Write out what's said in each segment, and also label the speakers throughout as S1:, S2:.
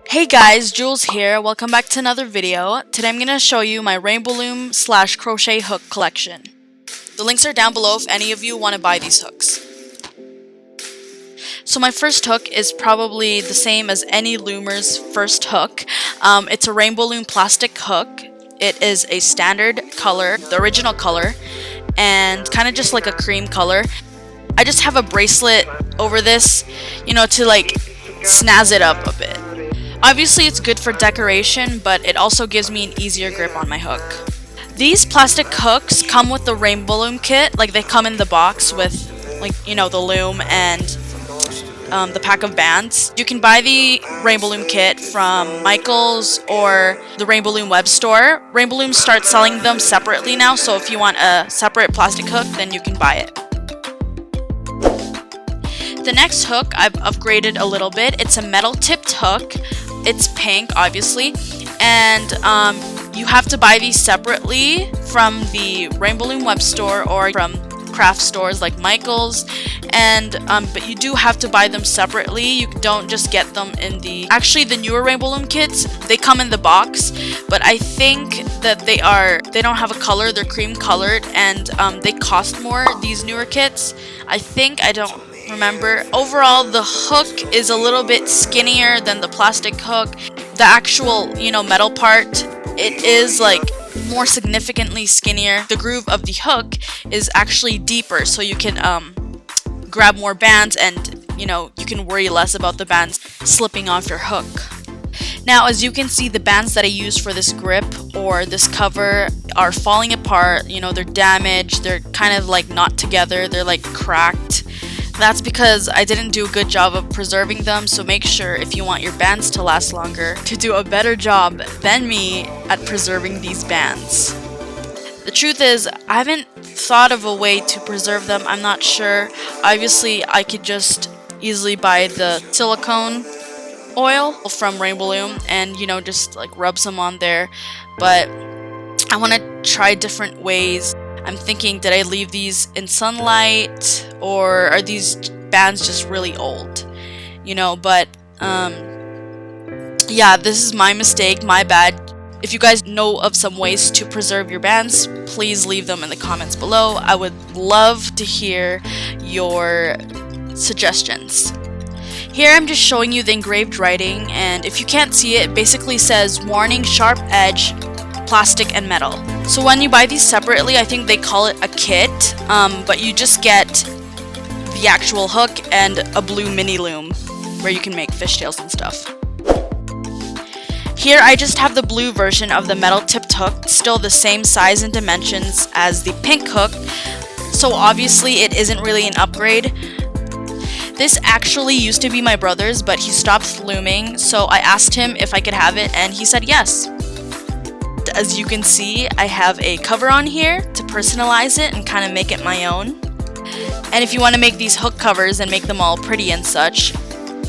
S1: Hey guys, Jules here. Welcome back to another video. Today I'm going to show you my Rainbow Loom / Crochet Hook Collection. The links are down below if any of you want to buy these hooks. So my first hook is probably the same as any loomer's first hook. It's a Rainbow Loom plastic hook. It is a standard color, the original color, and kind of just like a cream color. I just have a bracelet over this, to like snazz it up a bit. Obviously it's good for decoration, but it also gives me an easier grip on my hook. These plastic hooks come with the Rainbow Loom kit, like they come in the box with the loom and the pack of bands. You can buy the Rainbow Loom kit from Michael's or the Rainbow Loom web store. Rainbow Loom starts selling them separately now, so if you want a separate plastic hook, then you can buy it. The next hook I've upgraded a little bit. It's a metal tipped hook. It's pink, obviously, and you have to buy these separately from the Rainbow Loom web store or from craft stores like Michael's, and but you do have to buy them separately. You don't just get them in the newer Rainbow Loom kits. They come in the box, but I think that they don't have a color. They're cream colored, and they cost more, these newer kits. I don't remember. Overall, the hook is a little bit skinnier than the plastic hook. The actual, metal part, it is like more significantly skinnier. The groove of the hook is actually deeper, so you can grab more bands, and you can worry less about the bands slipping off your hook. Now, as you can see, the bands that I used for this grip or this cover are falling apart. They're damaged. They're kind of like not together. They're like cracked. That's because I didn't do a good job of preserving them, so make sure, if you want your bands to last longer, to do a better job than me at preserving these bands. The truth is, I haven't thought of a way to preserve them. I'm not sure. Obviously, I could just easily buy the silicone oil from Rainbow Loom and, just like rub some on there, but I want to try different ways. I'm thinking, did I leave these in sunlight, or are these bands just really old? But yeah, this is my mistake, my bad. If you guys know of some ways to preserve your bands, please leave them in the comments below. I would love to hear your suggestions. Here I'm just showing you the engraved writing, and if you can't see it, it basically says warning, sharp edge, plastic and metal. So when you buy these separately, I think they call it a kit, but you just get the actual hook and a blue mini loom where you can make fishtails and stuff. Here I just have the blue version of the metal tipped hook, still the same size and dimensions as the pink hook, so obviously it isn't really an upgrade. This actually used to be my brother's, but he stopped looming, so I asked him if I could have it, and he said yes. As you can see, I have a cover on here to personalize it and kind of make it my own. And if you want to make these hook covers and make them all pretty and such,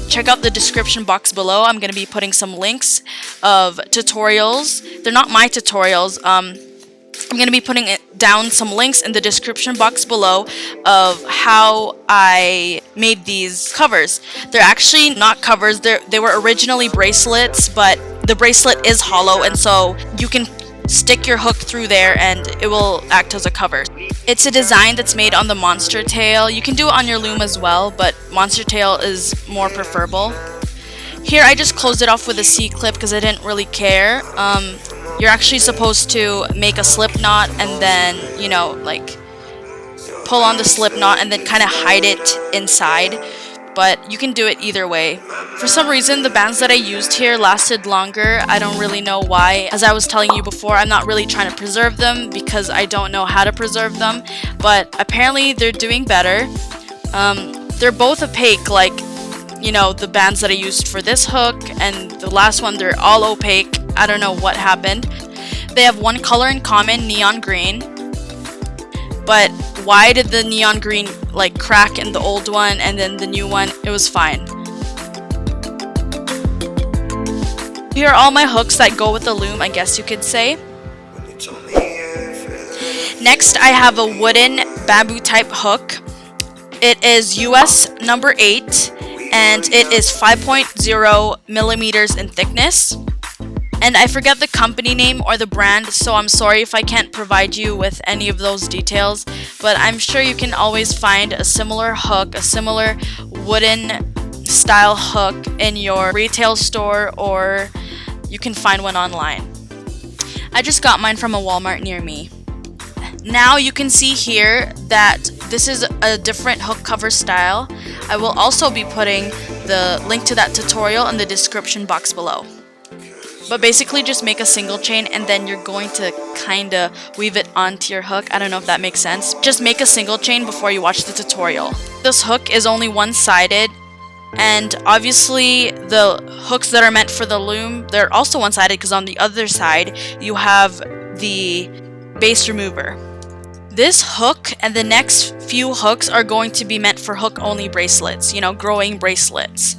S1: check out the description box below. I'm going to be putting some links of tutorials. They're not my tutorials. I'm going to be putting down some links in the description box below of how I made these covers. They're actually not covers. They were originally bracelets, but the bracelet is hollow, and so you can stick your hook through there and it will act as a cover. It's a design that's made on the monster tail. You can do it on your loom as well, but monster tail is more preferable. Here I just closed it off with a C-clip because I didn't really care. You're actually supposed to make a slip knot and then, pull on the slip knot and then kind of hide it inside. But you can do it either way. For some reason, the bands that I used here lasted longer. I don't really know why. As I was telling you before, I'm not really trying to preserve them because I don't know how to preserve them. But apparently they're doing better. They're both opaque, like, the bands that I used for this hook and the last one, they're all opaque. I don't know what happened. They have one color in common, neon green. But why did the neon green crack in the old one and then the new one? It was fine. Here are all my hooks that go with the loom, I guess you could say. Next, I have a wooden bamboo type hook. It is US number 8 and it is 5.0 millimeters in thickness. And I forget the company name or the brand, so I'm sorry if I can't provide you with any of those details, but I'm sure you can always find a similar hook, a similar wooden style hook in your retail store, or you can find one online. I just got mine from a Walmart near me. Now you can see here that this is a different hook cover style. I will also be putting the link to that tutorial in the description box below. But basically just make a single chain and then you're going to kind of weave it onto your hook. I don't know if that makes sense. Just make a single chain before you watch the tutorial. This hook is only one-sided, and obviously the hooks that are meant for the loom, they're also one-sided because on the other side you have the base remover. This hook and the next few hooks are going to be meant for hook-only bracelets, you know, growing bracelets.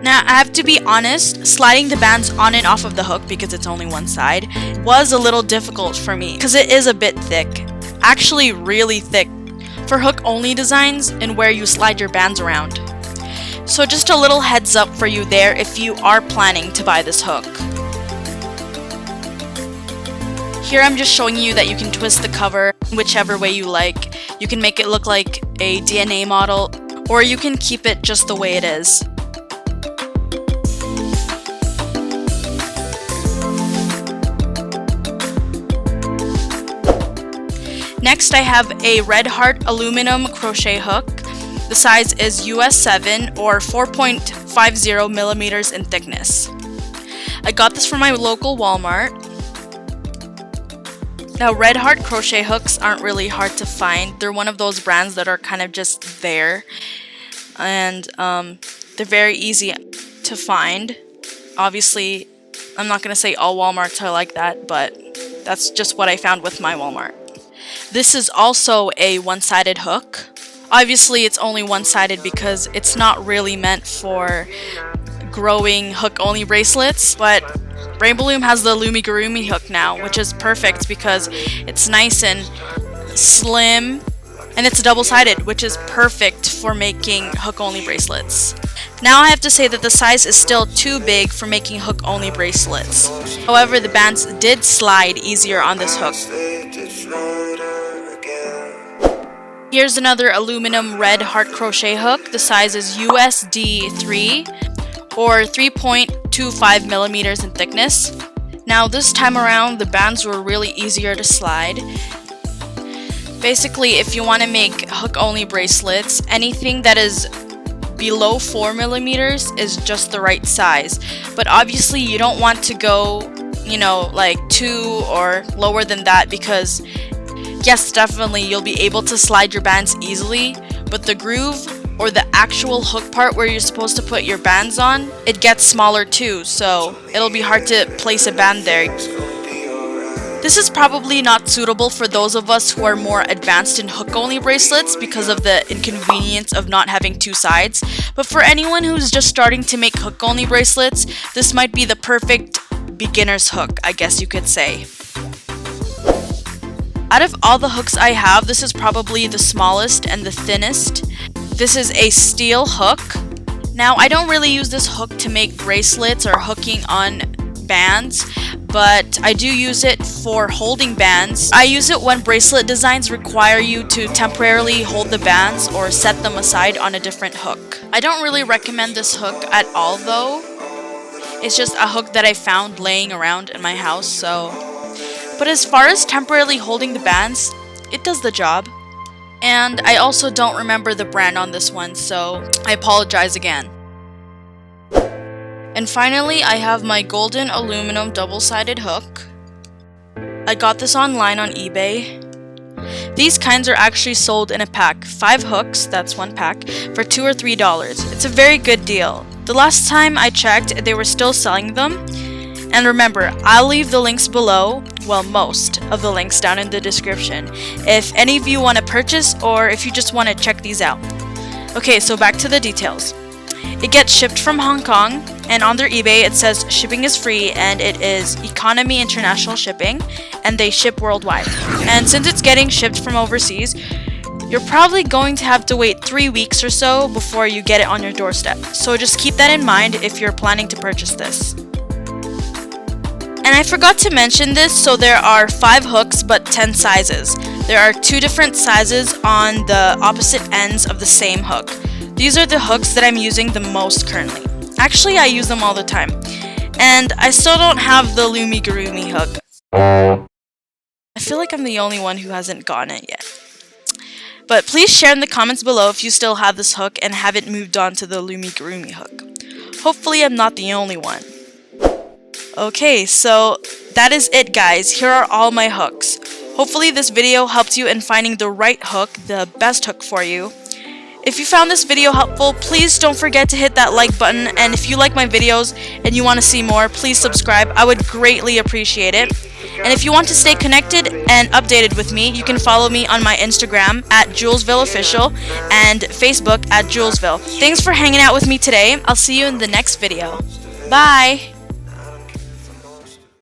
S1: Now, I have to be honest, sliding the bands on and off of the hook, because it's only one side, was a little difficult for me because it is a bit thick. Actually really thick for hook-only designs and where you slide your bands around. So just a little heads up for you there if you are planning to buy this hook. Here I'm just showing you that you can twist the cover whichever way you like. You can make it look like a DNA model, or you can keep it just the way it is. Next, I have a red heart aluminum crochet hook. The size is US 7 or 4.50 millimeters in thickness. I got this from my local Walmart. Now, red heart crochet hooks aren't really hard to find. They're one of those brands that are kind of just there, and they're very easy to find. Obviously, I'm not going to say all Walmarts are like that, but that's just what I found with my Walmart. This is also a one-sided hook. Obviously, it's only one-sided because it's not really meant for growing hook-only bracelets, but Rainbow Loom has the Loomigurumi hook now, which is perfect because it's nice and slim, and it's double-sided, which is perfect for making hook-only bracelets. Now I have to say that the size is still too big for making hook-only bracelets. However, the bands did slide easier on this hook. Here's another aluminum red heart crochet hook. The size is USD 3 or 3.25 millimeters in thickness. Now this time around the bands were really easier to slide. Basically, if you want to make hook-only bracelets, anything that is below 4 millimeters is just the right size. But obviously you don't want to go, you know, like 2 or lower than that, because yes, definitely you'll be able to slide your bands easily, but the groove or the actual hook part where you're supposed to put your bands on, it gets smaller too, so it'll be hard to place a band there. This is probably not suitable for those of us who are more advanced in hook-only bracelets because of the inconvenience of not having two sides, but for anyone who's just starting to make hook-only bracelets, this might be the perfect beginner's hook, I guess you could say. Out of all the hooks I have, this is probably the smallest and the thinnest. This is a steel hook. Now, I don't really use this hook to make bracelets or hooking on bands, but I do use it for holding bands. I use it when bracelet designs require you to temporarily hold the bands or set them aside on a different hook. I don't really recommend this hook at all though. It's just a hook that I found laying around in my house, so. But as far as temporarily holding the bands, it does the job. And I also don't remember the brand on this one, so I apologize again. And finally, I have my golden aluminum double-sided hook. I got this online on eBay. These kinds are actually sold in a pack, 5 hooks, that's one pack, for $2 or $3. It's a very good deal. The last time I checked, they were still selling them. And remember, I'll leave the links below, well, most of the links down in the description, if any of you want to purchase or if you just want to check these out. Okay, so back to the details. It gets shipped from Hong Kong, and on their eBay it says shipping is free and it is economy international shipping, and they ship worldwide. And since it's getting shipped from overseas, you're probably going to have to wait 3 weeks or so before you get it on your doorstep. So just keep that in mind if you're planning to purchase this. And I forgot to mention this, so there are 5 hooks but 10 sizes. There are 2 different sizes on the opposite ends of the same hook. These are the hooks that I'm using the most currently. Actually, I use them all the time. And I still don't have the looming hook. I feel like I'm the only one who hasn't gotten it yet. But please share in the comments below if you still have this hook and haven't moved on to the looming hook. Hopefully I'm not the only one. Okay, so that is it, guys. Here are all my hooks. Hopefully this video helped you in finding the right hook, the best hook for you. If you found this video helpful, please don't forget to hit that like button, and if you like my videos and you want to see more, please subscribe. I would greatly appreciate it. And if you want to stay connected and updated with me, you can follow me on my Instagram at JulesvilleOfficial and Facebook at Julesville. Thanks for hanging out with me today. I'll see you in the next video. Bye!